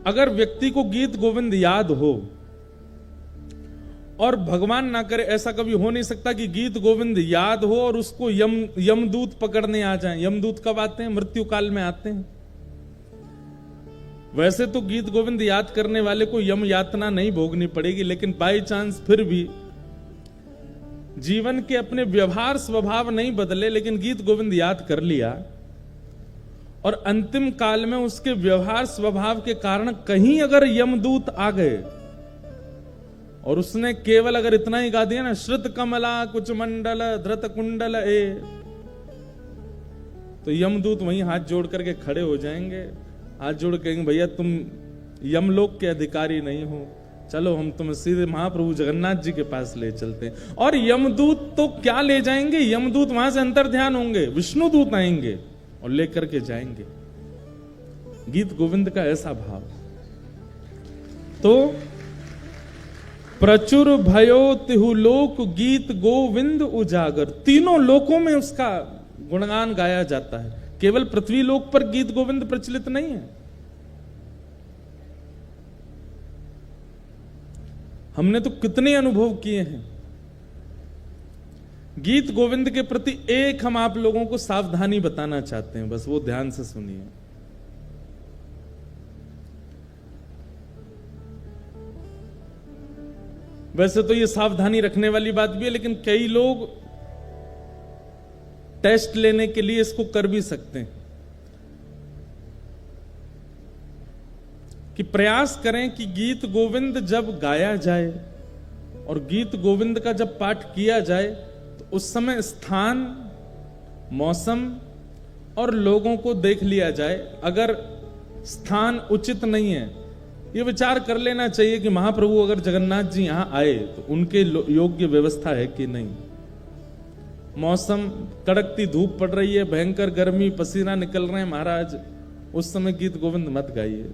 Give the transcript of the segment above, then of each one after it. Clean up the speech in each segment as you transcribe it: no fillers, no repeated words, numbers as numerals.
अगर व्यक्ति को गीत गोविंद याद हो, और भगवान ना करे ऐसा कभी हो नहीं सकता कि गीत गोविंद याद हो और उसको यमदूत पकड़ने आ जाएं। यमदूत कब आते हैं? मृत्यु काल में आते हैं। वैसे तो गीत गोविंद याद करने वाले को यम यातना नहीं भोगनी पड़ेगी, लेकिन बाई चांस फिर भी जीवन के अपने व्यवहार स्वभाव नहीं बदले, लेकिन गीत गोविंद याद कर लिया और अंतिम काल में उसके व्यवहार स्वभाव के कारण कहीं अगर यमदूत आ गए और उसने केवल अगर इतना ही गा दिया ना, श्रुत कमला कुछ मंडल धृत कुंडल ए, तो यमदूत वहीं हाथ जोड़ करके खड़े हो जाएंगे, हाथ जोड़ कहेंगे भैया तुम यमलोक के अधिकारी नहीं हो, चलो हम तुम्हें सीधे महाप्रभु जगन्नाथ जी के पास ले चलते हैं। और यमदूत तो क्या ले जाएंगे, यमदूत वहां से अंतर ध्यान होंगे, विष्णु दूत आएंगे और लेकर के जाएंगे। गीत गोविंद का ऐसा भाव। तो प्रचुर भयो तिहु लोक गीत गोविंद उजागर, तीनों लोकों में उसका गुणगान गाया जाता है। केवल पृथ्वी लोक पर गीत गोविंद प्रचलित नहीं है। हमने तो कितने अनुभव किए हैं। गीत गोविंद के प्रति एक हम आप लोगों को सावधानी बताना चाहते हैं, बस वो ध्यान से सुनिए। वैसे तो ये सावधानी रखने वाली बात भी है, लेकिन कई लोग टेस्ट लेने के लिए इसको कर भी सकते हैं कि प्रयास करें कि गीत गोविंद जब गाया जाए और गीत गोविंद का जब पाठ किया जाए तो उस समय स्थान, मौसम और लोगों को देख लिया जाए। अगर स्थान उचित नहीं है, ये विचार कर लेना चाहिए कि महाप्रभु अगर जगन्नाथ जी यहां आए तो उनके योग्य व्यवस्था है कि नहीं। मौसम, कड़कती धूप पड़ रही है, भयंकर गर्मी, पसीना निकल रहे हैं महाराज, उस समय गीत गोविंद मत गाइए।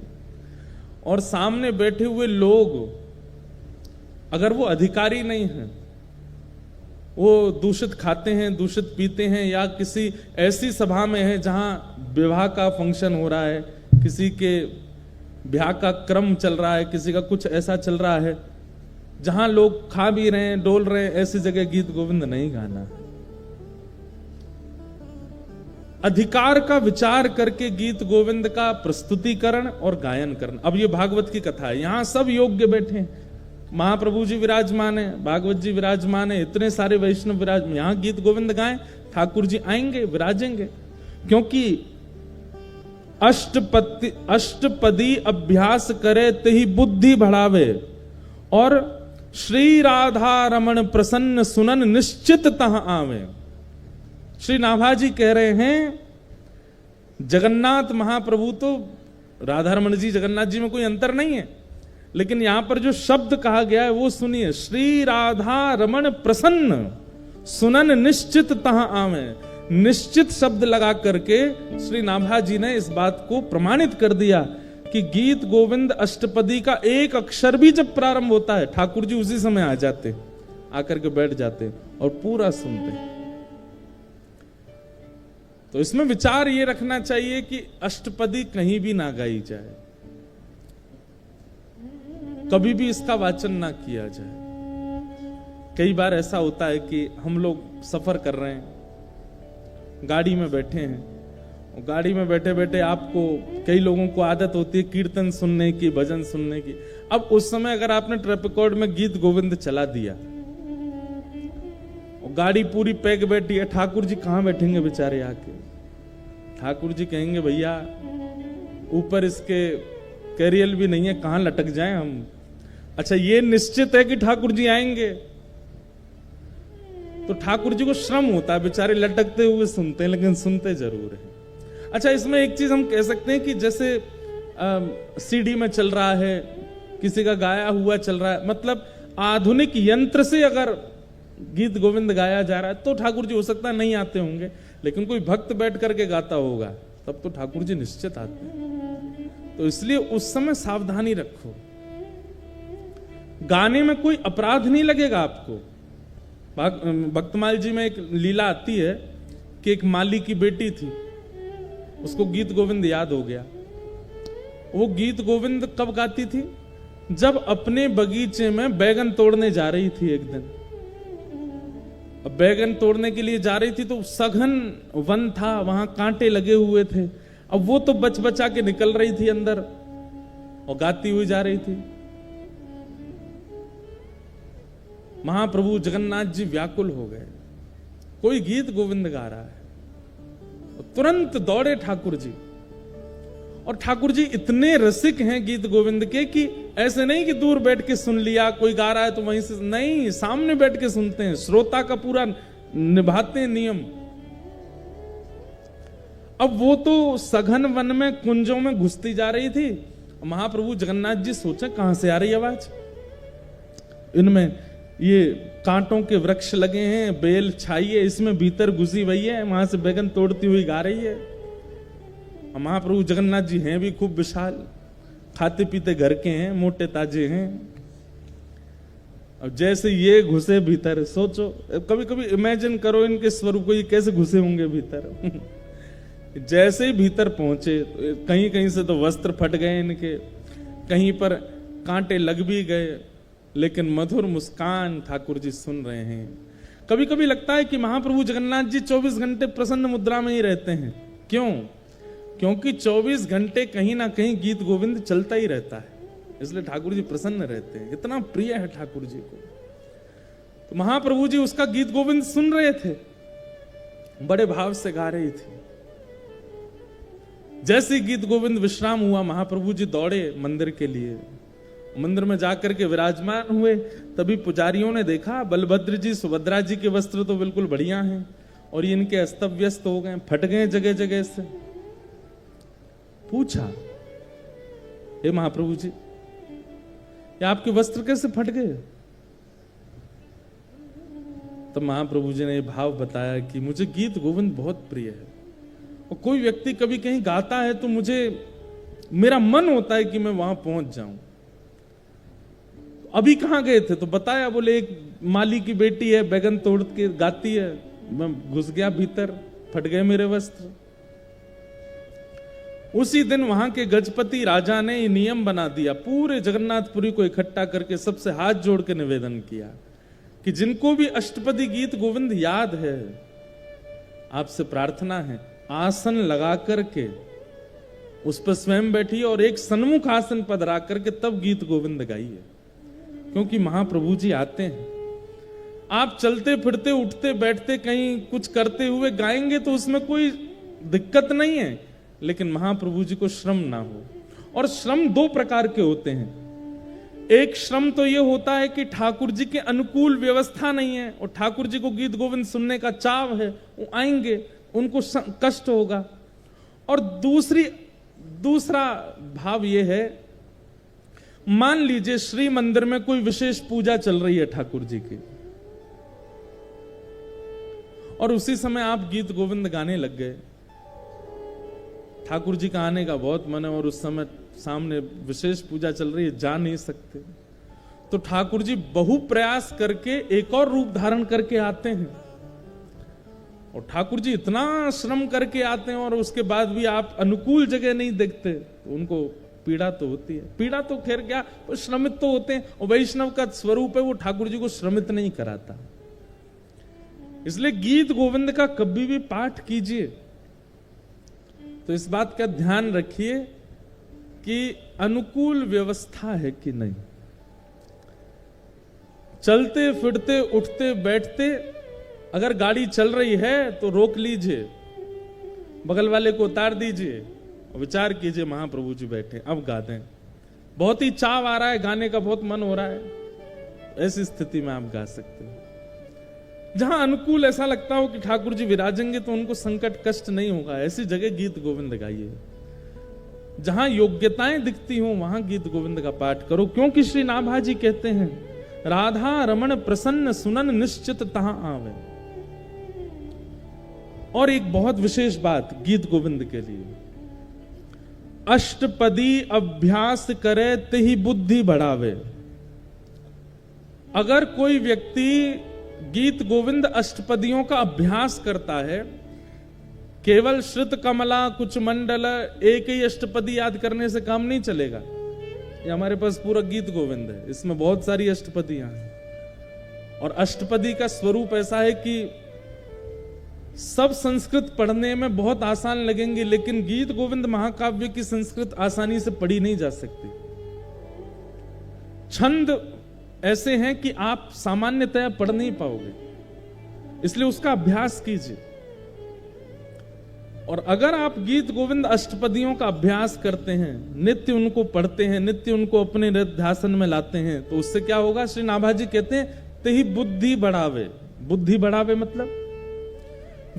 और सामने बैठे हुए लोग अगर वो अधिकारी नहीं हैं, वो दूषित खाते हैं, दूषित पीते हैं, या किसी ऐसी सभा में है जहां विवाह का फंक्शन हो रहा है, किसी के ब्याह का क्रम चल रहा है, किसी का कुछ ऐसा चल रहा है जहां लोग खा भी रहे हैं, डोल रहे हैं, ऐसी जगह गीत गोविंद नहीं गाना। अधिकार का विचार करके गीत गोविंद का प्रस्तुतिकरण और गायन करना। अब ये भागवत की कथा है, यहां सब योग्य बैठे हैं, महाप्रभु जी विराजमान है, भागवत जी विराजमान है, इतने सारे वैष्णव विराजमान, यहां गीत गोविंद गाएं, ठाकुर जी आएंगे, विराजेंगे। क्योंकि अष्टपदी अभ्यास करे तही बुद्धि बढ़ावे, और श्री राधा रमण प्रसन्न सुनन निश्चित तह आवे। श्री नाभाजी कह रहे हैं जगन्नाथ महाप्रभु तो राधा रमण जी जगन्नाथ जी में कोई अंतर नहीं है, लेकिन यहां पर जो शब्द कहा गया है वो सुनिए, श्री राधा रमण प्रसन्न सुनन निश्चित तह आवे। निश्चित शब्द लगा करके श्री नाभा जी ने इस बात को प्रमाणित कर दिया कि गीत गोविंद अष्टपदी का एक अक्षर भी जब प्रारंभ होता है, ठाकुर जी उसी समय आ जाते, आकर के बैठ जाते और पूरा सुनते। तो इसमें विचार ये रखना चाहिए कि अष्टपदी कहीं भी ना गाई जाए, कभी भी इसका वाचन ना किया जाए। कई बार ऐसा होता है कि हम लोग सफर कर रहे हैं, गाड़ी में बैठे हैं, गाड़ी में बैठे बैठे आपको, कई लोगों को आदत होती है कीर्तन सुनने की, भजन सुनने की। अब उस समय अगर आपने ट्रैप रिकॉर्ड में गीत गोविंद चला दिया और गाड़ी पूरी पैक बैठी है, ठाकुर जी कहां बैठेंगे बेचारे आके? ठाकुर जी कहेंगे भैया ऊपर इसके कैरियल भी नहीं है, कहां लटक जाएं हम। अच्छा, ये निश्चित है कि ठाकुर जी आएंगे, तो ठाकुर जी को श्रम होता है, बेचारे लटकते हुए सुनते हैं, लेकिन सुनते जरूर हैं। अच्छा, इसमें एक चीज हम कह सकते हैं कि जैसे सीडी में चल रहा है, किसी का गाया हुआ चल रहा है, मतलब आधुनिक यंत्र से अगर गीत गोविंद गाया जा रहा है तो ठाकुर जी हो सकता है नहीं आते होंगे, लेकिन कोई भक्त बैठ करके गाता होगा तब तो ठाकुर जी निश्चित आते हैं। तो इसलिए उस समय सावधानी रखो, गाने में कोई अपराध नहीं लगेगा आपको। भक्तमाल जी में एक लीला आती है कि एक माली की बेटी थी, उसको गीत गोविंद याद हो गया, वो गीत गोविंद कब गाती थी? जब अपने बगीचे में बैगन तोड़ने जा रही थी एक दिन। अब बैगन तोड़ने के लिए जा रही थी तो सघन वन था, वहां कांटे लगे हुए थे। अब वो तो बच बचा के निकल रही थी अंदर और गाती हुई जा रही थी। महाप्रभु जगन्नाथ जी व्याकुल हो गए, कोई गीत गोविंद गा रहा है। तुरंत दौड़े ठाकुर जी, और ठाकुर जी इतने रसिक हैं गीत गोविंद के कि ऐसे नहीं कि दूर बैठ के सुन लिया, कोई गा रहा है तो वहीं से नहीं, सामने बैठ के सुनते हैं, श्रोता का पूरा निभाते हैं नियम। अब वो तो सघन वन में कुंजों में घुसती जा रही थी। महाप्रभु जगन्नाथ जी सोचे कहां से आ रही आवाज, इनमें ये कांटों के वृक्ष लगे हैं, बेल छाई है, इसमें भीतर घुसी हुई है, वहां से बैगन तोड़ती हुई गा रही है। महाप्रभु जगन्नाथ जी हैं भी खूब विशाल, खाते पीते घर के हैं, मोटे ताजे हैं। अब जैसे ये घुसे भीतर, सोचो कभी कभी इमेजिन करो इनके स्वरूप को, ये कैसे घुसे होंगे भीतर। जैसे ही भीतर पहुंचे कहीं कहीं से तो वस्त्र फट गए इनके, कहीं पर कांटे लग भी गए, लेकिन मधुर मुस्कान ठाकुर जी सुन रहे हैं। कभी कभी लगता है कि महाप्रभु जगन्नाथ जी 24 घंटे प्रसन्न मुद्रा में ही रहते हैं। क्यों? क्योंकि 24 घंटे कहीं ना कहीं गीत गोविंद चलता ही रहता है, इसलिए ठाकुर जी प्रसन्न रहते हैं, इतना प्रिय है ठाकुर जी को। तो महाप्रभु जी उसका गीत गोविंद सुन रहे थे, बड़े भाव से गा रही थी। जैसे गीत गोविंद विश्राम हुआ, महाप्रभु जी दौड़े मंदिर के लिए। मंदिर में जाकर के विराजमान हुए, तभी पुजारियों ने देखा बलभद्र जी सुभद्रा जी के वस्त्र तो बिल्कुल बढ़िया हैं और ये इनके अस्त व्यस्त हो गए, फट गए जगह जगह से। पूछा, हे महाप्रभु जी, ये आपके वस्त्र कैसे फट गए? तो महाप्रभु जी ने ये भाव बताया कि मुझे गीत गोविंद बहुत प्रिय है, और कोई व्यक्ति कभी कहीं गाता है तो मुझे, मेरा मन होता है कि मैं वहां पहुंच जाऊं। अभी कहां गए थे? तो बताया, बोले एक माली की बेटी है, बैगन तोड़ के गाती है, मैं घुस गया भीतर, फट गए मेरे वस्त्र। उसी दिन वहां के गजपति राजा ने ये नियम बना दिया, पूरे जगन्नाथपुरी को इकट्ठा करके सबसे हाथ जोड़ के निवेदन किया कि जिनको भी अष्टपदी गीत गोविंद याद है, आपसे प्रार्थना है आसन लगा करके उस पर स्वयं बैठिए और एक सन्मुख आसन पधरा करके तब गीत गोविंद गाइए, क्योंकि महाप्रभु जी आते हैं। आप चलते फिरते उठते बैठते कहीं कुछ करते हुए गाएंगे तो उसमें कोई दिक्कत नहीं है, लेकिन महाप्रभु जी को श्रम ना हो। और श्रम दो प्रकार के होते हैं। एक श्रम तो ये होता है कि ठाकुर जी के अनुकूल व्यवस्था नहीं है और ठाकुर जी को गीत गोविंद सुनने का चाव है, वो आएंगे, उनको कष्ट होगा। और दूसरा भाव ये है, मान लीजिए श्री मंदिर में कोई विशेष पूजा चल रही है ठाकुर जी की, और उसी समय आप गीत गोविंद गाने लग गए। ठाकुर जी का आने का बहुत मन है और उस समय सामने विशेष पूजा चल रही है, जा नहीं सकते, तो ठाकुर जी बहु प्रयास करके एक और रूप धारण करके आते हैं। और ठाकुर जी इतना श्रम करके आते हैं और उसके बाद भी आप अनुकूल जगह नहीं देखते, तो उनको पीड़ा तो होती है। पीड़ा तो खैर क्या, वो श्रमित तो होते हैं, और वैष्णव का स्वरूप है वो ठाकुर जी को श्रमित नहीं कराता। इसलिए गीत गोविंद का कभी भी पाठ कीजिए तो इस बात का ध्यान रखिए कि अनुकूल व्यवस्था है कि नहीं। चलते फिरते उठते बैठते अगर गाड़ी चल रही है तो रोक लीजिए, बगल वाले को उतार दीजिए और विचार कीजिए महाप्रभु जी बैठे, अब गा दें। बहुत ही चाव आ रहा है, गाने का बहुत मन हो रहा है, ऐसी स्थिति में आप गा सकते हैं। जहां अनुकूल ऐसा लगता हो कि ठाकुर जी विराजेंगे तो उनको संकट कष्ट नहीं होगा, ऐसी जगह गीत गोविंद गाइए। जहां योग्यताएं दिखती हो वहां गीत गोविंद का पाठ करो, क्योंकि श्री नाभा जी कहते हैं, राधा रमण प्रसन्न सुनन निश्चित तहां आवे। और एक बहुत विशेष बात गीत गोविंद के लिए, अष्टपदी अभ्यास करे तिहि बुद्धि बढ़ावे। अगर कोई व्यक्ति गीत गोविंद अष्टपदियों का अभ्यास करता है केवल श्रुत कमला कुछ मंडल एक ही अष्टपदी याद करने से काम नहीं चलेगा। ये हमारे पास पूरा गीत गोविंद है, इसमें बहुत सारी अष्टपदियां हैं। और अष्टपदी का स्वरूप ऐसा है कि सब संस्कृत पढ़ने में बहुत आसान लगेंगे, लेकिन गीत गोविंद महाकाव्य की संस्कृत आसानी से पढ़ी नहीं जा सकती। छंद ऐसे हैं कि आप सामान्यतया पढ़ नहीं पाओगे, इसलिए उसका अभ्यास कीजिए। और अगर आप गीत गोविंद अष्टपदियों का अभ्यास करते हैं, नित्य उनको पढ़ते हैं, नित्य उनको अपने ध्यान में लाते हैं, तो उससे क्या होगा? श्री नाभाजी कहते हैं तेहि बुद्धि बढ़ावे। बुद्धि बढ़ावे मतलब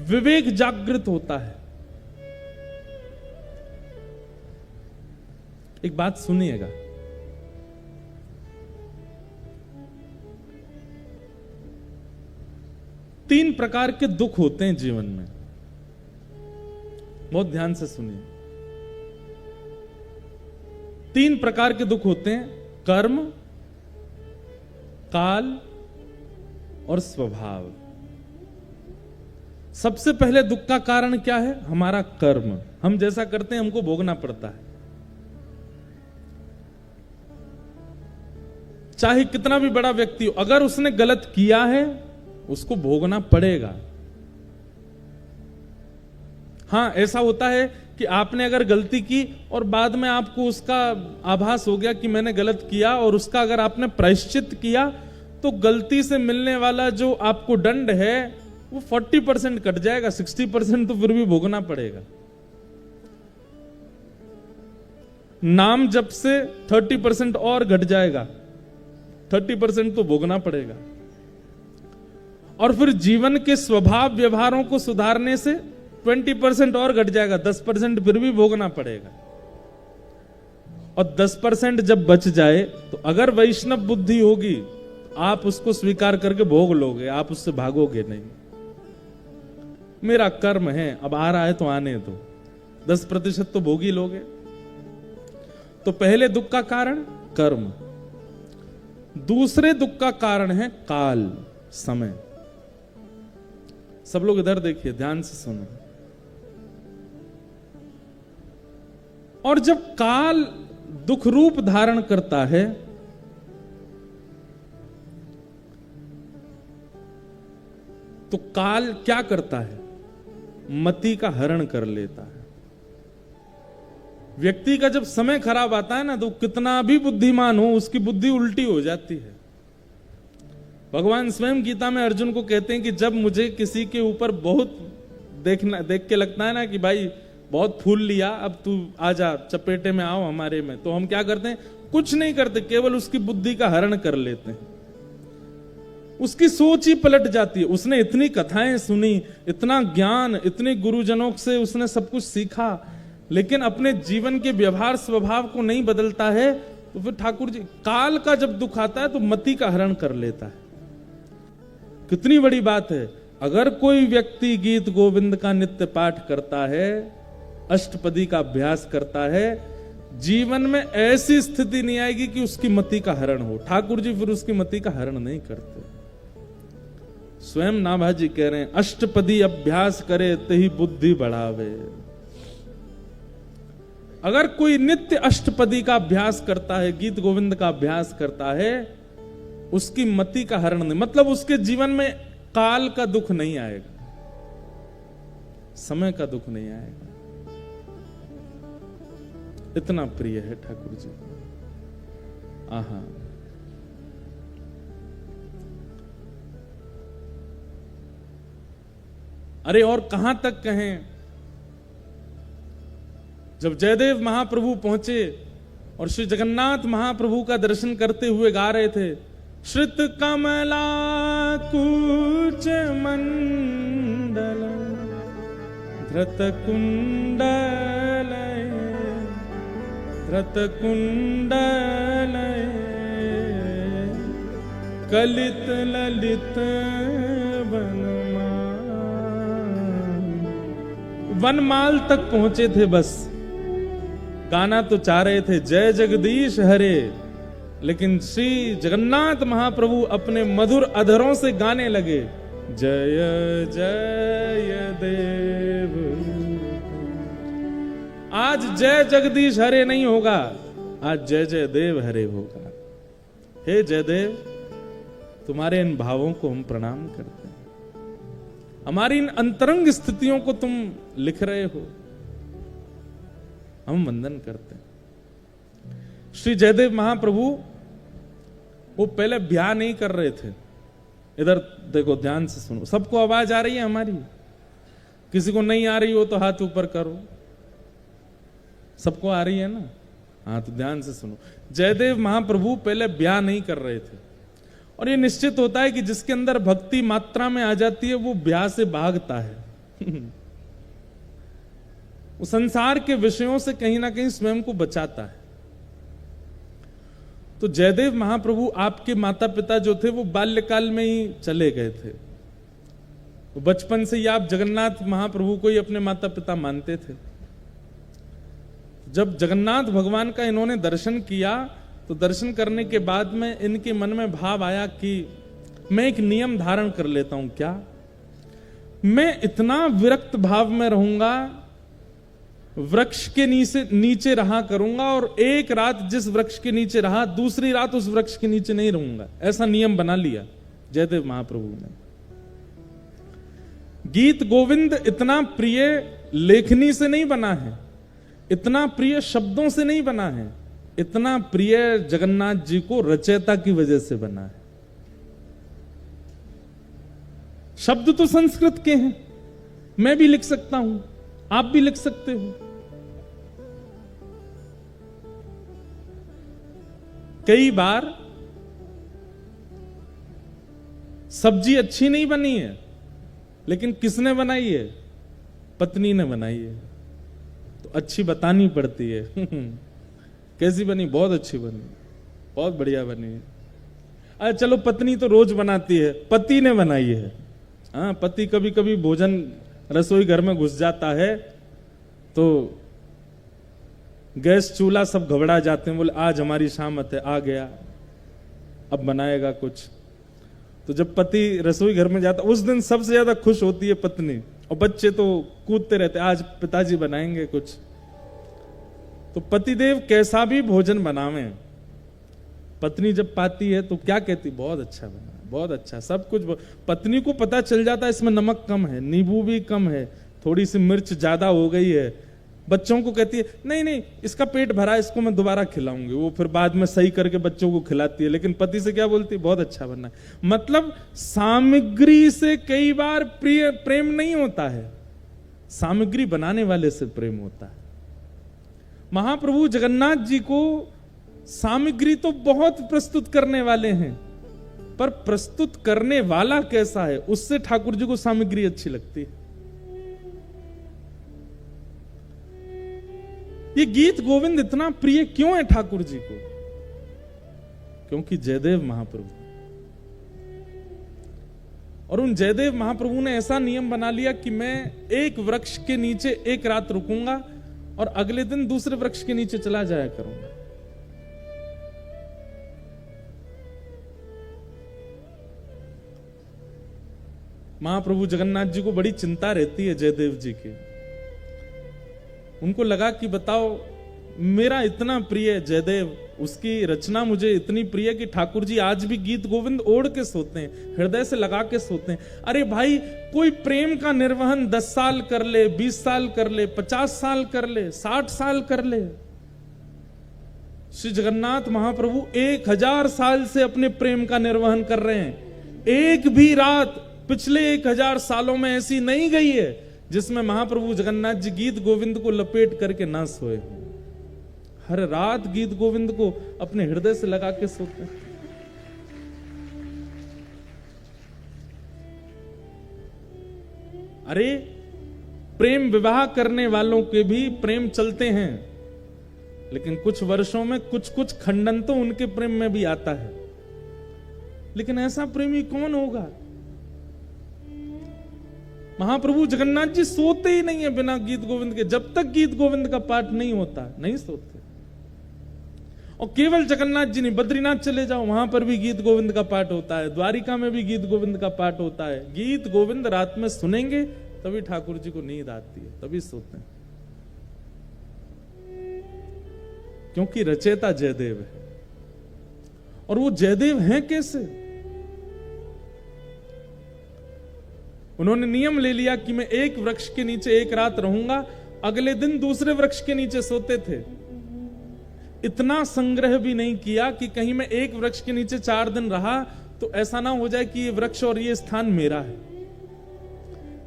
विवेक जागृत होता है। एक बात सुनिएगा, तीन प्रकार के दुख होते हैं जीवन में, बहुत ध्यान से सुनिए। तीन प्रकार के दुख होते हैं, कर्म, काल और स्वभाव। सबसे पहले दुख का कारण क्या है? हमारा कर्म। हम जैसा करते हैं हमको भोगना पड़ता है, चाहे कितना भी बड़ा व्यक्ति हो, अगर उसने गलत किया है उसको भोगना पड़ेगा। हां, ऐसा होता है कि आपने अगर गलती की और बाद में आपको उसका आभास हो गया कि मैंने गलत किया, और उसका अगर आपने प्रायश्चित किया, तो गलती से मिलने वाला जो आपको दंड है वो 40% कट जाएगा, 60% तो फिर भी भोगना पड़ेगा। नाम जप से 30% और घट जाएगा, 30% तो भोगना पड़ेगा। और फिर जीवन के स्वभाव व्यवहारों को सुधारने से 20% और घट जाएगा, 10% फिर भी भोगना पड़ेगा। और 10% जब बच जाए तो अगर वैष्णव बुद्धि होगी तो आप उसको स्वीकार करके भोग लोगे, आप उससे भागोगे नहीं। मेरा कर्म है, अब आ रहा है तो आने दो, 10% तो भोग ही लोगे। तो पहले दुख का कारण कर्म, दूसरे दुख का कारण है काल, समय। सब लोग इधर देखिए, ध्यान से सुनो। और जब काल दुख रूप धारण करता है तो काल क्या करता है? मति का हरण कर लेता है। व्यक्ति का जब समय खराब आता है ना, तो कितना भी बुद्धिमान हो उसकी बुद्धि उल्टी हो जाती है। भगवान स्वयं गीता में अर्जुन को कहते हैं कि जब मुझे किसी के ऊपर बहुत देख के लगता है ना कि भाई बहुत फूल लिया, अब तू आजा, चपेटे में आओ हमारे में, तो हम क्या करते हैं? कुछ नहीं करते, केवल उसकी बुद्धि का हरण कर लेते हैं। उसकी सोच ही पलट जाती है। उसने इतनी कथाएं सुनी, इतना ज्ञान, इतने गुरुजनों से उसने सब कुछ सीखा, लेकिन अपने जीवन के व्यवहार स्वभाव को नहीं बदलता है, तो फिर ठाकुर जी काल का जब दुख आता है तो मति का हरण कर लेता है। कितनी बड़ी बात है। अगर कोई व्यक्ति गीत गोविंद का नित्य पाठ करता है, अष्टपदी का अभ्यास करता है, जीवन में ऐसी स्थिति नहीं आएगी कि उसकी मति का हरण हो। ठाकुर जी फिर उसकी मति का हरण नहीं करते। स्वयं नाभाजी कह रहे हैं, अष्टपदी अभ्यास करे तही बुद्धि बढ़ावे। अगर कोई नित्य अष्टपदी का अभ्यास करता है, गीत गोविंद का अभ्यास करता है, उसकी मति का हरण नहीं, मतलब उसके जीवन में काल का दुख नहीं आएगा, समय का दुख नहीं आएगा। इतना प्रिय है ठाकुर जी। आहा, अरे और कहां तक कहें। जब जयदेव महाप्रभु पहुंचे और श्री जगन्नाथ महाप्रभु का दर्शन करते हुए गा रहे थे, श्रुत कमला कूच मंडल धृत कुंडल धृत कुंडल कलित ललित वनमाल तक पहुंचे थे। बस गाना तो चाह रहे थे जय जगदीश हरे, लेकिन श्री जगन्नाथ महाप्रभु अपने मधुर अधरों से गाने लगे, जय जय देव आज जय जगदीश हरे नहीं होगा, आज जय जय देव हरे होगा। हे जयदेव, तुम्हारे इन भावों को हम प्रणाम करते हैं, हमारी इन अंतरंग स्थितियों को तुम लिख रहे हो, हम वंदन करते हैं। श्री जयदेव महाप्रभु वो पहले ब्याह नहीं कर रहे थे। इधर देखो, ध्यान से सुनो, सबको आवाज आ रही है हमारी? किसी को नहीं आ रही हो तो हाथ ऊपर करो। सबको आ रही है ना? हाँ, तो ध्यान से सुनो। जयदेव महाप्रभु पहले ब्याह नहीं कर रहे थे, और ये निश्चित होता है कि जिसके अंदर भक्ति मात्रा में आ जाती है वो ब्याह से भागता है। वो संसार के विषयों से कहीं ना कहीं स्वयं को बचाता है। तो जयदेव महाप्रभु, आपके माता पिता जो थे वो बाल्यकाल में ही चले गए थे। तो बचपन से ही आप जगन्नाथ महाप्रभु को ही अपने माता पिता मानते थे। जब जगन्नाथ भगवान का इन्होंने दर्शन किया, तो दर्शन करने के बाद में इनके मन में भाव आया कि मैं एक नियम धारण कर लेता हूं। क्या? मैं इतना विरक्त भाव में रहूंगा, वृक्ष के नीचे रहा करूंगा, और एक रात जिस वृक्ष के नीचे रहा, दूसरी रात उस वृक्ष के नीचे नहीं रहूंगा। ऐसा नियम बना लिया जयदेव महाप्रभु ने। गीत गोविंद इतना प्रिय लेखनी से नहीं बना है, इतना प्रिय शब्दों से नहीं बना है, इतना प्रिय जगन्नाथ जी को रचयिता की वजह से बना है। शब्द तो संस्कृत के हैं, मैं भी लिख सकता हूं, आप भी लिख सकते हो। कई बार सब्जी अच्छी नहीं बनी है, लेकिन किसने बनाई है? पत्नी ने बनाई है, तो अच्छी बतानी पड़ती है। कैसी बनी? बहुत अच्छी बनी, बहुत बढ़िया बनी है। अरे चलो, पत्नी तो रोज बनाती है, पति ने बनाई है। हाँ, पति कभी कभी भोजन रसोई घर में घुस जाता है तो गैस चूल्हा सब घबरा जाते हैं, बोले आज हमारी शामत है, आ गया, अब बनाएगा कुछ। तो जब पति रसोई घर में जाता, उस दिन सबसे ज्यादा खुश होती है पत्नी, और बच्चे तो कूदते रहते, आज पिताजी बनाएंगे कुछ। तो पतिदेव कैसा भी भोजन बनावे, पत्नी जब पाती है तो क्या कहती? बहुत अच्छा बना, बहुत अच्छा, सब कुछ। पत्नी को पता चल जाता है इसमें नमक कम है, नींबू भी कम है, थोड़ी सी मिर्च ज्यादा हो गई है। बच्चों को कहती है नहीं नहीं, इसका पेट भरा, इसको मैं दोबारा खिलाऊंगी। वो फिर बाद में सही करके बच्चों को खिलाती है, लेकिन पति से क्या बोलती है? बहुत अच्छा बना है। मतलब सामग्री से कई बार प्रेम नहीं होता है, सामग्री बनाने वाले से प्रेम होता है। महाप्रभु जगन्नाथ जी को सामग्री तो बहुत प्रस्तुत करने वाले हैं, पर प्रस्तुत करने वाला कैसा है, उससे ठाकुर जी को सामग्री अच्छी लगती है। ये गीत गोविंद इतना प्रिय क्यों है ठाकुर जी को? क्योंकि जयदेव महाप्रभु, और उन जयदेव महाप्रभु ने ऐसा नियम बना लिया कि मैं एक वृक्ष के नीचे एक रात रुकूंगा और अगले दिन दूसरे वृक्ष के नीचे चला जाया करूंगा। महाप्रभु जगन्नाथ जी को बड़ी चिंता रहती है जयदेव जी की। उनको लगा कि बताओ, मेरा इतना प्रिय जयदेव, उसकी रचना मुझे इतनी प्रिय कि ठाकुर जी आज भी गीत गोविंद ओढ़ के सोते हैं, हृदय से लगा के सोते हैं। अरे भाई, कोई प्रेम का निर्वहन 10 साल कर ले, 20 साल कर ले, 50 साल कर ले, 60 साल कर ले। श्री जगन्नाथ महाप्रभु 1000 साल से अपने प्रेम का निर्वहन कर रहे हैं। एक भी रात पिछले 1000 सालों में ऐसी नहीं गई है जिसमें महाप्रभु जगन्नाथ जी गीत गोविंद को लपेट करके ना सोए। हर रात गीत गोविंद को अपने हृदय से लगा के सोते हैं। अरे, प्रेम विवाह करने वालों के भी प्रेम चलते हैं, लेकिन कुछ वर्षों में कुछ कुछ खंडन तो उनके प्रेम में भी आता है। लेकिन ऐसा प्रेमी कौन होगा? महाप्रभु जगन्नाथ जी सोते ही नहीं है बिना गीत गोविंद के। जब तक गीत गोविंद का पाठ नहीं होता नहीं सोते। और केवल जगन्नाथ जी नहीं, बद्रीनाथ चले जाओ, वहां पर भी गीत गोविंद का पाठ होता है, द्वारिका में भी गीत गोविंद का पाठ होता है। गीत गोविंद रात में सुनेंगे तभी ठाकुर जी को नींद आती है, तभी सोते हैं। क्योंकि रचयिता जयदेव है। और वो जयदेव हैं कैसे? उन्होंने नियम ले लिया कि मैं एक वृक्ष के नीचे एक रात रहूंगा, अगले दिन दूसरे वृक्ष के नीचे सोते थे। इतना संग्रह भी नहीं किया कि कहीं मैं एक वृक्ष के नीचे 4 दिन रहा तो ऐसा ना हो जाए कि ये वृक्ष और ये स्थान मेरा है।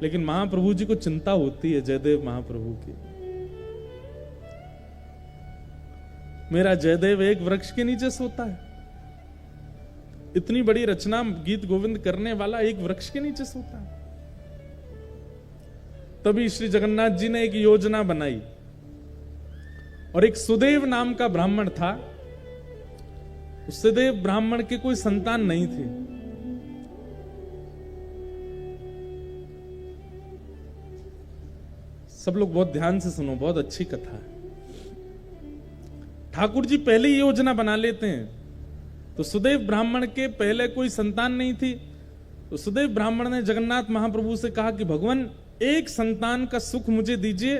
लेकिन महाप्रभु जी को चिंता होती है जयदेव महाप्रभु की, मेरा जयदेव एक वृक्ष के नीचे सोता है। इतनी बड़ी रचना गीत गोविंद करने वाला एक वृक्ष के नीचे सोता है। तभी श्री जगन्नाथ जी ने एक योजना बनाई, और एक सुदेव नाम का ब्राह्मण था। उस सुदेव ब्राह्मण के कोई संतान नहीं थी। सब लोग बहुत ध्यान से सुनो, बहुत अच्छी कथा है। ठाकुर जी पहले ही योजना बना लेते हैं। तो सुदेव ब्राह्मण के पहले कोई संतान नहीं थी, तो सुदेव ब्राह्मण ने जगन्नाथ महाप्रभु से कहा कि भगवान एक संतान का सुख मुझे दीजिए,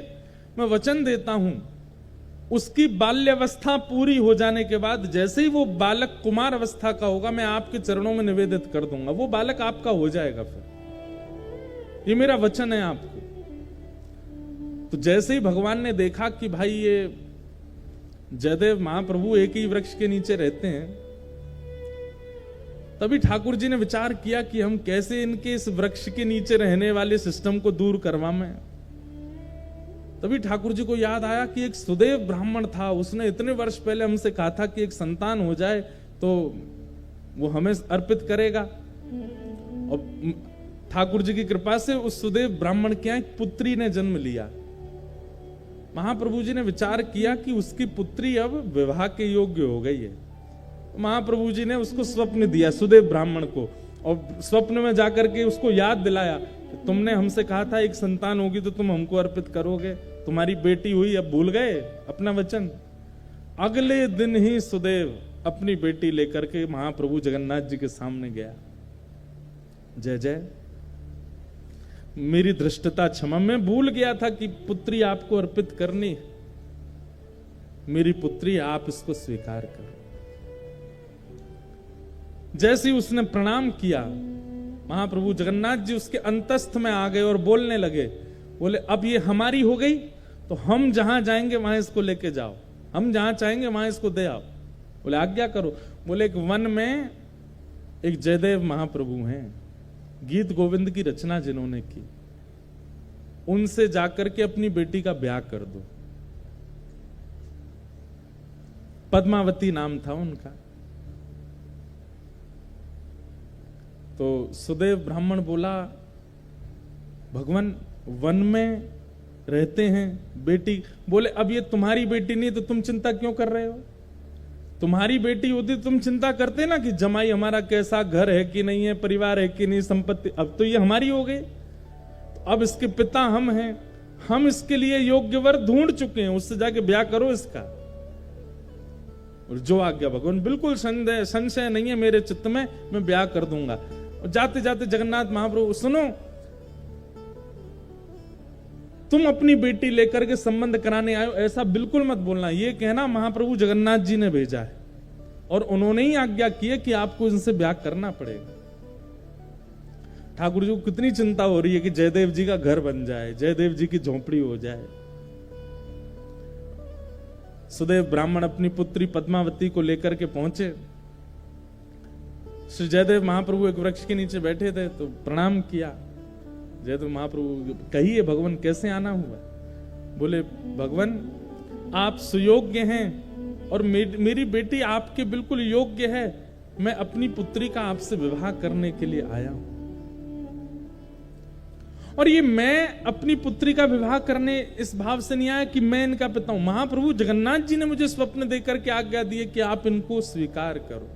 मैं वचन देता हूं उसकी बाल्यावस्था पूरी हो जाने के बाद जैसे ही वो बालक कुमार अवस्था का होगा मैं आपके चरणों में निवेदित कर दूंगा, वो बालक आपका हो जाएगा। फिर ये मेरा वचन है आपको। तो जैसे ही भगवान ने देखा कि भाई ये जयदेव महाप्रभु एक ही वृक्ष के नीचे रहते हैं, तभी ठाकुर जी ने विचार किया कि हम कैसे इनके इस वृक्ष के नीचे रहने वाले सिस्टम को दूर करवाएं। तभी ठाकुर जी को याद आया कि एक सुदेव ब्राह्मण था, उसने इतने वर्ष पहले हमसे कहा था कि एक संतान हो जाए तो वो हमें अर्पित करेगा। और ठाकुर जी की कृपा से उस सुदेव ब्राह्मण के यहाँ एक पुत्री ने जन्म लिया। महाप्रभु जी ने विचार किया कि उसकी पुत्री अब विवाह के योग्य हो गई है। महाप्रभु जी ने उसको स्वप्न दिया सुदेव ब्राह्मण को, और स्वप्न में जाकर के उसको याद दिलाया कि तुमने हमसे कहा था एक संतान होगी तो तुम हमको अर्पित करोगे, तुम्हारी बेटी हुई, अब भूल गए अपना वचन। अगले दिन ही सुदेव अपनी बेटी लेकर के महाप्रभु जगन्नाथ जी के सामने गया। जय जय, मेरी धृष्टता क्षमा, मैं भूल गया था कि पुत्री आपको अर्पित करनी है। मेरी पुत्री, आप इसको स्वीकार करो। जैसे ही उसने प्रणाम किया, महाप्रभु जगन्नाथ जी उसके अंतस्थ में आ गए और बोलने लगे। बोले अब ये हमारी हो गई तो हम जहां जाएंगे वहां इसको लेके जाओ, हम जहां चाहेंगे वहां इसको दे आओ। बोले आज्ञा करो। बोले एक वन में एक जयदेव महाप्रभु हैं, गीत गोविंद की रचना जिन्होंने की, उनसे जाकर के अपनी बेटी का ब्याह कर दो। पद्मावती नाम था उनका। तो सुदेव ब्राह्मण बोला, भगवान वन में रहते हैं, बेटी। बोले अब ये तुम्हारी बेटी नहीं तो तुम चिंता क्यों कर रहे हो? तुम्हारी बेटी होती तुम चिंता करते ना कि जमाई हमारा कैसा, घर है कि नहीं है, परिवार है कि नहीं, संपत्ति। अब तो ये हमारी हो गई, तो अब इसके पिता हम हैं, हम इसके लिए योग्य वर ढूंढ चुके हैं, उससे जाके ब्याह करो इसका। और जो आज्ञा भगवान, बिल्कुल संशय नहीं है मेरे चित्त में, मैं ब्याह कर दूंगा। और जाते जाते जगन्नाथ महाप्रभु, सुनो, तुम अपनी बेटी लेकर के संबंध कराने आए हो, ऐसा बिल्कुल मत बोलना। ये कहना महाप्रभु जगन्नाथ जी ने भेजा है और उन्होंने ही आज्ञा की है कि आपको इनसे ब्याह करना पड़ेगा। ठाकुर जी को कितनी चिंता हो रही है कि जयदेव जी का घर बन जाए, जयदेव जी की झोंपड़ी हो जाए। सुदेव ब्राह्मण अपनी पुत्री पद्मावती को लेकर के पहुंचे। श्री जयदेव महाप्रभु एक वृक्ष के नीचे बैठे थे, तो प्रणाम किया। जयदेव महाप्रभु, कहिए भगवान कैसे आना हुआ? बोले भगवान आप सुयोग्य हैं और मेरी बेटी आपके बिल्कुल योग्य है, मैं अपनी पुत्री का आपसे विवाह करने के लिए आया हूं। और ये मैं अपनी पुत्री का विवाह करने इस भाव से नहीं आया कि मैं इनका पिता हूं। महाप्रभु जगन्नाथ जी ने मुझे स्वप्न देकर के आज्ञा दी है कि आप इनको स्वीकार करो।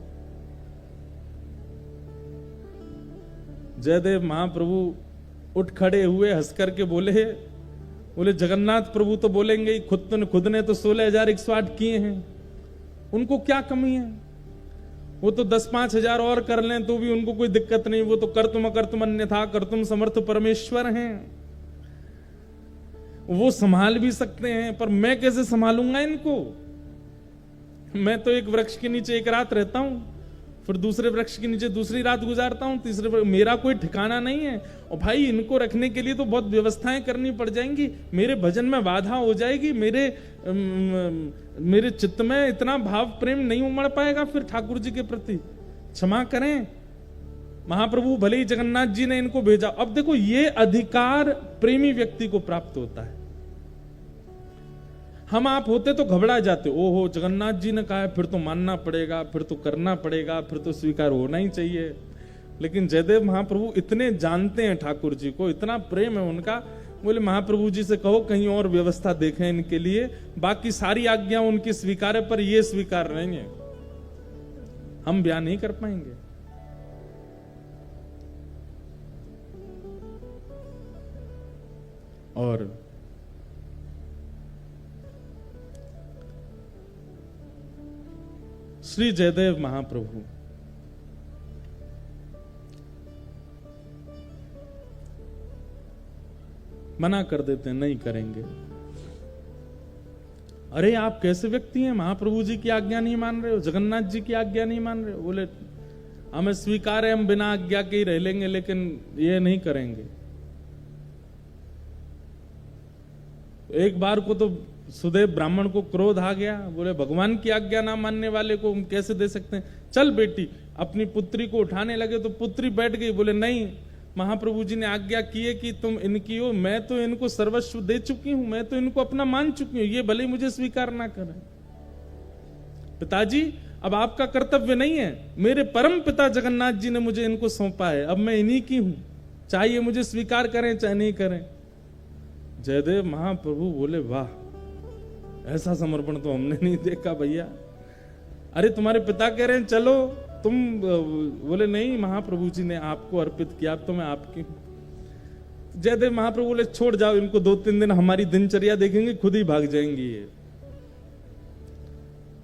जयदेव महाप्रभु उठ खड़े हुए, हंस करके बोले जगन्नाथ प्रभु तो बोलेंगे ही, खुद ने तो 16,108 किए हैं, उनको क्या कमी है? वो तो 10-5 हजार और कर लें तो भी उनको कोई दिक्कत नहीं, वो तो कर्तुम अन्यथा कर्तुम समर्थ परमेश्वर हैं, वो संभाल भी सकते हैं, पर मैं कैसे संभालूंगा इनको? मैं तो एक वृक्ष के नीचे एक रात रहता हूं, फिर दूसरे वृक्ष के नीचे दूसरी रात गुजारता हूं, मेरा कोई ठिकाना नहीं है। और भाई इनको रखने के लिए तो बहुत व्यवस्थाएं करनी पड़ जाएंगी, मेरे भजन में बाधा हो जाएगी, मेरे चित्त में इतना भाव प्रेम नहीं उमड़ पाएगा फिर ठाकुर जी के प्रति। क्षमा करें, महाप्रभु भले ही जगन्नाथ जी ने इनको भेजा। अब देखो ये अधिकार प्रेमी व्यक्ति को प्राप्त होता है। हम आप होते तो घबरा जाते, ओहो जगन्नाथ जी ने कहा है, फिर तो मानना पड़ेगा, फिर तो करना पड़ेगा, फिर तो स्वीकार होना ही चाहिए। लेकिन जयदेव महाप्रभु इतने जानते हैं ठाकुर जी को, इतना प्रेम है उनका, बोले महाप्रभु जी से कहो कहीं और व्यवस्था देखें इनके लिए, बाकी सारी आज्ञा उनकी स्वीकार है, पर ये स्वीकार नहीं है, हम बयान नहीं कर पाएंगे। और श्री जयदेव महाप्रभु मना कर देते हैं, नहीं करेंगे। अरे आप कैसे व्यक्ति हैं, महाप्रभु जी की आज्ञा नहीं मान रहे हो, जगन्नाथ जी की आज्ञा नहीं मान रहे हो। बोले हमें स्वीकार है, हम बिना आज्ञा के ही रह लेंगे, लेकिन ये नहीं करेंगे। एक बार को तो सुदेव ब्राह्मण को क्रोध आ गया, बोले भगवान की आज्ञा ना मानने वाले को हम कैसे दे सकते हैं, चल बेटी। अपनी पुत्री को उठाने लगे तो पुत्री बैठ गई, बोले नहीं, महाप्रभु जी ने आज्ञा की है कि तुम इनकी हो, मैं तो इनको सर्वस्व दे चुकी हूं, मैं तो इनको अपना मान चुकी हूं, ये भले मुझे स्वीकार ना करें। पिताजी अब आपका कर्तव्य नहीं है, मेरे परम पिता जगन्नाथ जी ने मुझे इनको सौंपा है, अब मैं इन्हीं की हूं, चाहे मुझे स्वीकार करें चाहे नहीं करें। जयदेव महाप्रभु बोले वाह, ऐसा समर्पण तो हमने नहीं देखा भैया। अरे तुम्हारे पिता कह रहे हैं चलो तुम, बोले नहीं महाप्रभु जी ने आपको अर्पित किया, तो मैं आपकी हूं। जयदेव महाप्रभु बोले छोड़ जाओ इनको, 2-3 दिन हमारी दिनचर्या देखेंगे, खुद ही भाग जाएंगी ये।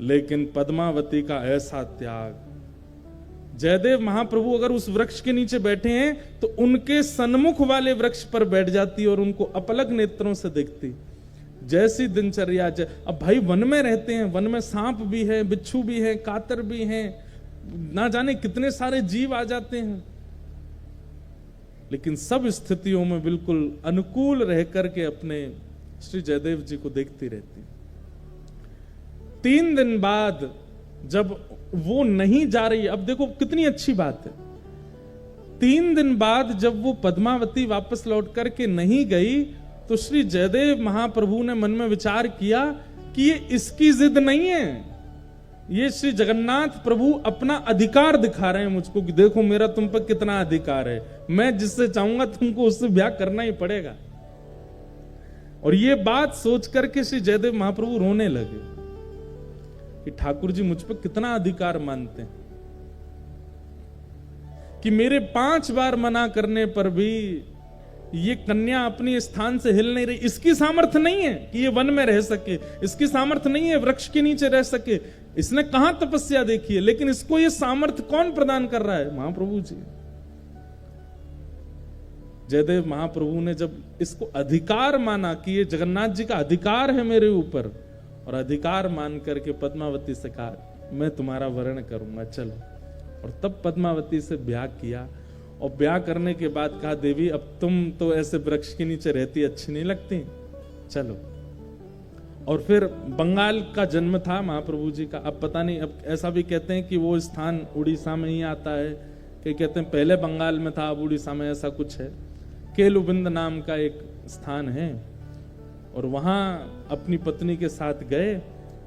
लेकिन पद्मावती का ऐसा त्याग, जयदेव महाप्रभु अगर उस वृक्ष के नीचे बैठे हैं तो उनके सन्मुख वाले वृक्ष पर बैठ जाती और उनको अपलक नेत्रों से देखती। जैसी दिनचर्या, अब भाई वन में रहते हैं, वन में सांप भी है, बिच्छू भी है, कातर भी है, ना जाने कितने सारे जीव आ जाते हैं, लेकिन सब स्थितियों में बिल्कुल अनुकूल रह करके अपने श्री जयदेव जी को देखती रहती। 3 दिन बाद जब वो नहीं जा रही, अब देखो कितनी अच्छी बात है, 3 दिन बाद जब वो पद्मावती वापस लौट करके नहीं गई तो श्री जयदेव महाप्रभु ने मन में विचार किया कि ये इसकी जिद नहीं है, ये श्री जगन्नाथ प्रभु अपना अधिकार दिखा रहे हैं मुझको कि देखो मेरा तुम पर कितना अधिकार है, मैं जिससे चाहूंगा तुमको उससे ब्याह करना ही पड़ेगा। और ये बात सोच करके श्री जयदेव महाप्रभु रोने लगे कि ठाकुर जी मुझ पर कितना अधिकार मानते हैं कि मेरे 5 बार मना करने पर भी ये कन्या अपनी स्थान से हिल नहीं रही। इसकी सामर्थ्य नहीं है कि ये वन में रह सके, इसकी सामर्थ्य नहीं है वृक्ष के नीचे रह सके, इसने कहां तपस्या देखी है, लेकिन इसको ये सामर्थ्य कौन प्रदान कर रहा है, महाप्रभु जी। जयदेव महाप्रभु ने जब इसको अधिकार माना कि ये जगन्नाथ जी का अधिकार है मेरे ऊपर, और अधिकार मान करके पद्मावती से कहा मैं तुम्हारा वर्ण करूंगा, चलो। और तब पद्मावती से ब्याह किया, और ब्याह करने के बाद कहा देवी अब तुम तो ऐसे वृक्ष के नीचे रहती अच्छी नहीं लगती, चलो। और फिर बंगाल का जन्म था महाप्रभु जी का, अब पता नहीं, अब ऐसा भी कहते हैं कि वो स्थान उड़ीसा में ही आता है, कई कहते हैं पहले बंगाल में था अब उड़ीसा में, ऐसा कुछ है। केलुबिंद नाम का एक स्थान है, और वहां अपनी पत्नी के साथ गए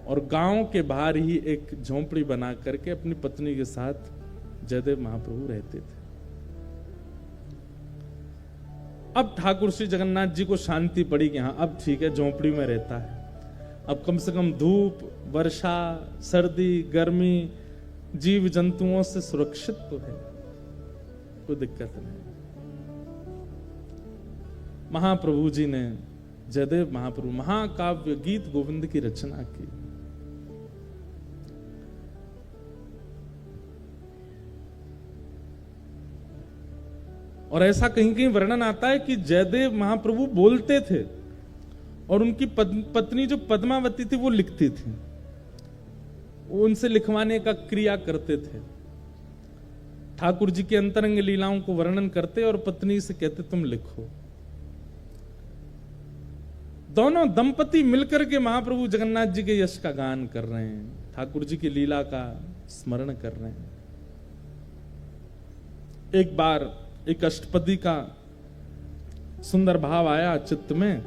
और गांव के बाहर ही एक झोंपड़ी बना करके अपनी पत्नी के साथ जयदेव महाप्रभु रहते थे। अब ठाकुर श्री जगन्नाथ जी को शांति पड़ी कि हाँ अब ठीक है, झोंपड़ी में रहता है, अब कम से कम धूप, वर्षा, सर्दी, गर्मी, जीव जंतुओं से सुरक्षित तो है, कोई दिक्कत नहीं। महाप्रभु जी ने, जयदेव महाप्रभु महाकाव्य गीत गोविंद की रचना की। और ऐसा कहीं कहीं वर्णन आता है कि जयदेव महाप्रभु बोलते थे और उनकी पत्नी जो पद्मावती थी वो लिखती थी। उनसे लिखवाने का क्रिया करते थे। ठाकुर जी की अंतरंग लीलाओं को वर्णन करते और पत्नी से कहते तुम लिखो। दोनों दंपति मिलकर के महाप्रभु जगन्नाथ जी के यश का गान कर रहे हैं, ठाकुर जी की लीला का स्मरण कर रहे हैं। एक बार एक अष्टपदी का सुंदर भाव आया चित्त में,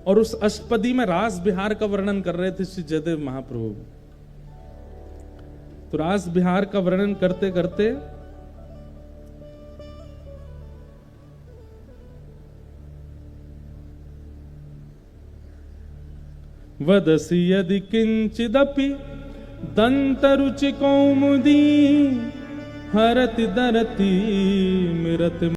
और उस अष्टपदी में रास बिहार का वर्णन कर रहे थे श्री जयदेव महाप्रभु। तो रास बिहार का वर्णन करते करते वदसि यदि किंचिदपि दंतरुचि कौमुदी हरति दरति मिरत